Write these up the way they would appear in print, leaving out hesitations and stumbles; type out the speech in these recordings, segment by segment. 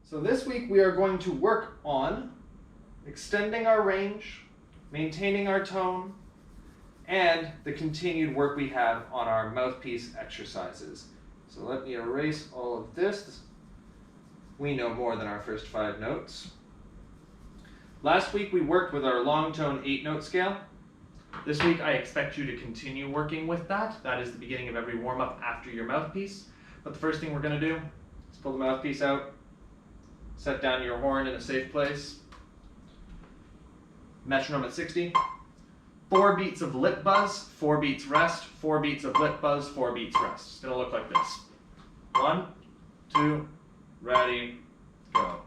So this week we are going to work on extending our range, maintaining our tone, and the continued work we have on our mouthpiece exercises. So let me erase all of this. We know more than our first 5 notes. Last week we worked with our long tone 8-note scale. This week I expect you to continue working with that. That is the beginning of every warm-up after your mouthpiece. But the first thing we're going to do is pull the mouthpiece out, set down your horn in a safe place, metronome at 60, 4 beats of lip buzz, 4 beats rest, 4 beats of lip buzz, 4 beats rest. It's going to look like this. 1, 2, ready, go.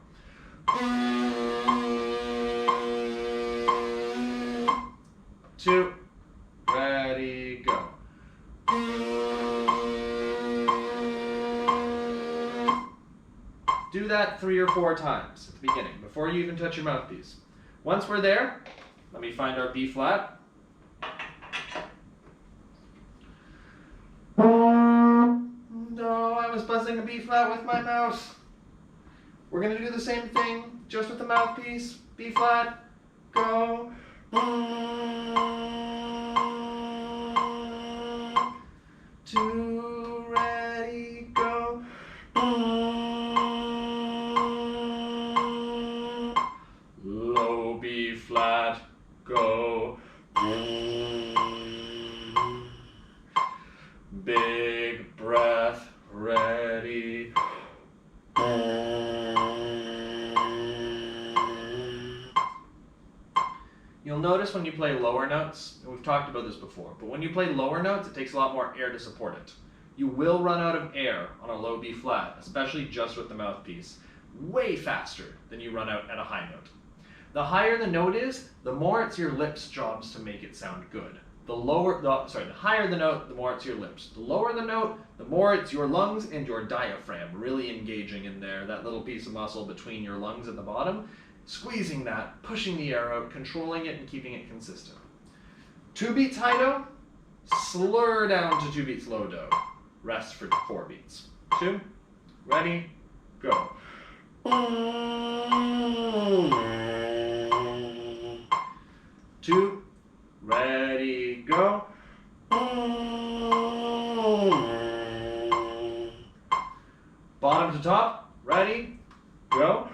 2, ready, go. Do that 3 or 4 times at the beginning, before you even touch your mouthpiece. Once we're there, let me find our B flat. No, I was buzzing a B flat with my mouth. We're going to do the same thing, just with the mouthpiece. B flat, go. 2, ready, go. Low B flat, go. Big breath, ready. You'll notice when you play lower notes, and we've talked about this before, but when you play lower notes, it takes a lot more air to support it. You will run out of air on a low B flat, especially just with the mouthpiece, way faster than you run out at a high note. The higher the note is, the more it's your lips' jobs to make it sound good. The higher the note, the more it's your lips. The lower the note, the more it's your lungs and your diaphragm really engaging in there, that little piece of muscle between your lungs at the bottom, squeezing that, pushing the air out, controlling it, and keeping it consistent. 2 beats high do, slur down to 2 beats low do. Rest for 4 beats. 2, ready, go. 2, ready, go. Bottom to top, ready, go.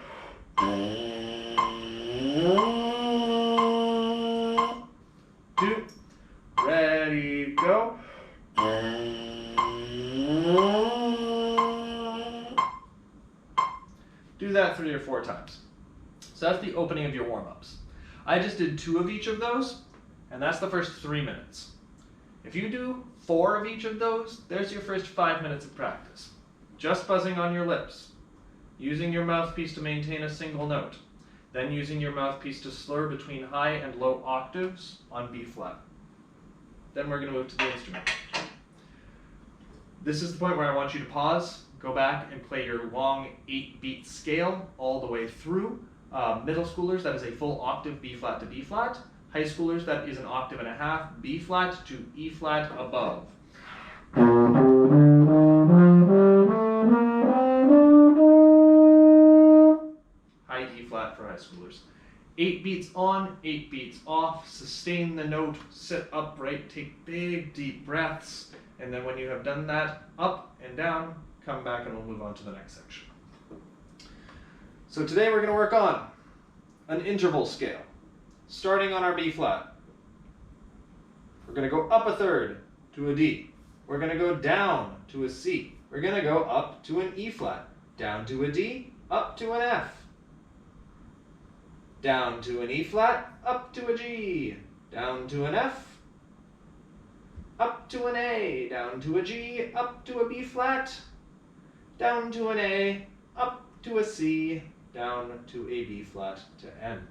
2, ready, go. Do that 3 or 4 times. So that's the opening of your warm-ups. I just did 2 of each of those, and that's the first 3 minutes. If you do 4 of each of those, there's your first 5 minutes of practice. Just buzzing on your lips, using your mouthpiece to maintain a single note, then using your mouthpiece to slur between high and low octaves on B flat. Then we're going to move to the instrument. This is the point where I want you to pause, go back and play your long 8-beat scale all the way through. Middle schoolers, that is a full octave B flat to B flat. High schoolers, that is an octave and a half, B flat to E flat above. High E flat for high schoolers. 8 beats on, 8 beats off, sustain the note, sit upright, take big deep breaths, and then when you have done that, up and down, come back and we'll move on to the next section. So today we're going to work on an interval scale, starting on our B flat. We're going to go up a third to a D. We're going to go down to a C. We're going to go up to an E flat, down to a D, up to an F. Down to an E flat, up to a G, down to an F, up to an A, down to a G, up to a B flat, down to an A, up to a C, down to a B flat to end.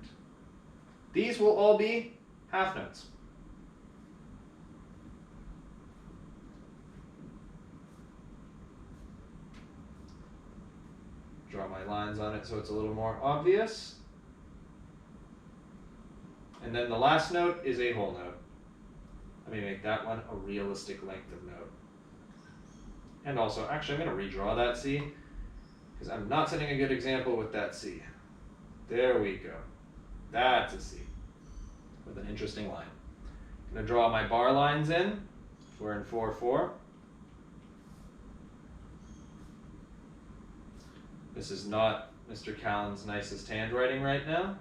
These will all be half notes. Draw my lines on it so it's a little more obvious. And then the last note is a whole note. Let me make that one a realistic length of note. And also, actually, I'm going to redraw that, see? because I'm not setting a good example with that C. There we go. That's a C with an interesting line. I'm going to draw my bar lines in. We're in 4/4. This is not Mr. Callan's nicest handwriting right now,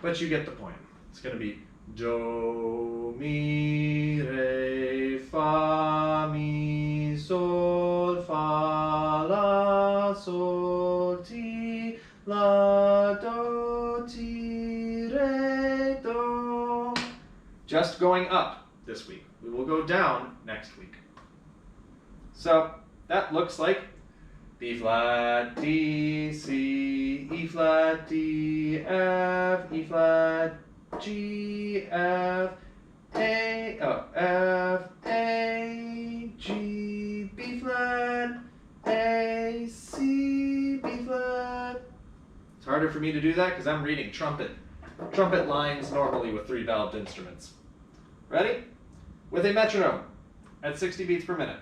but you get the point. It's going to be do, mi, re, fa, mi, sol, fa, la, sol, ti, la, do, ti, re, do. Just going up this week. We will go down next week. So that looks like B flat, D, C, E flat, D, F, E flat, G, F, A, G, B flat, A, C, B flat. It's harder for me to do that because I'm reading trumpet lines normally with 3-valved instruments. Ready? With a metronome at 60 beats per minute.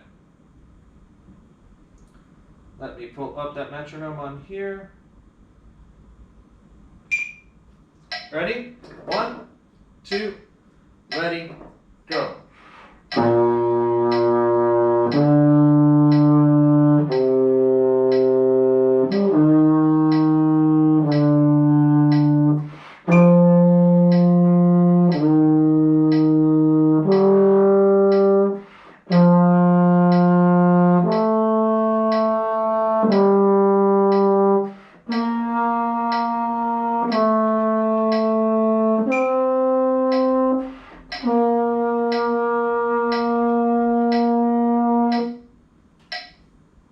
Let me pull up that metronome on here. Ready? 1, 2, ready, go.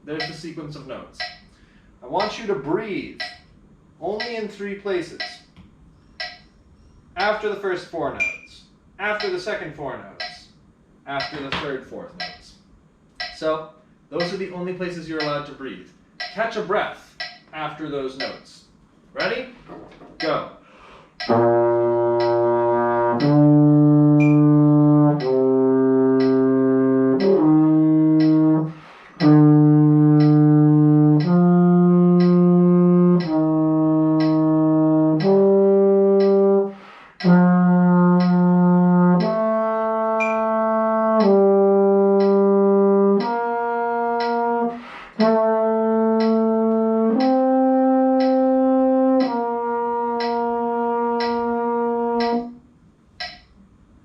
There's the sequence of notes. I want you to breathe only in 3 places. After the first 4 notes, after the second 4 notes, after the third, 4th notes. So those are the only places you're allowed to breathe. Catch a breath after those notes. Ready? Go.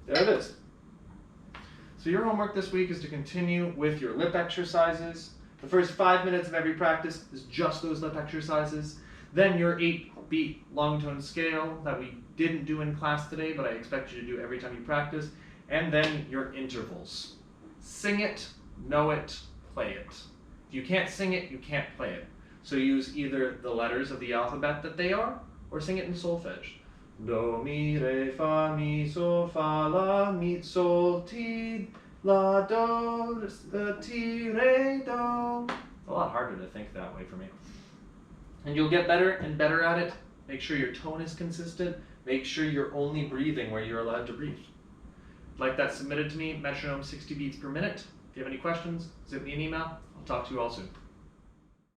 There it is. So your homework this week is to continue with your lip exercises. The first 5 minutes of every practice is just those lip exercises. Then your 8-beat long tone scale that we didn't do in class today, but I expect you to do every time you practice. And then your intervals. Sing it, know it, play it. If you can't sing it, you can't play it. So use either the letters of the alphabet that they are, or sing it in solfege. Do, mi, re, fa, mi, sol, fa, la, mi, sol, ti, la, do, ti, re, do. It's a lot harder to think that way for me. And you'll get better and better at it. Make sure your tone is consistent. Make sure you're only breathing where you're allowed to breathe. Like that submitted to me, metronome 60 beats per minute. If you have any questions, send me an email. I'll talk to you all soon.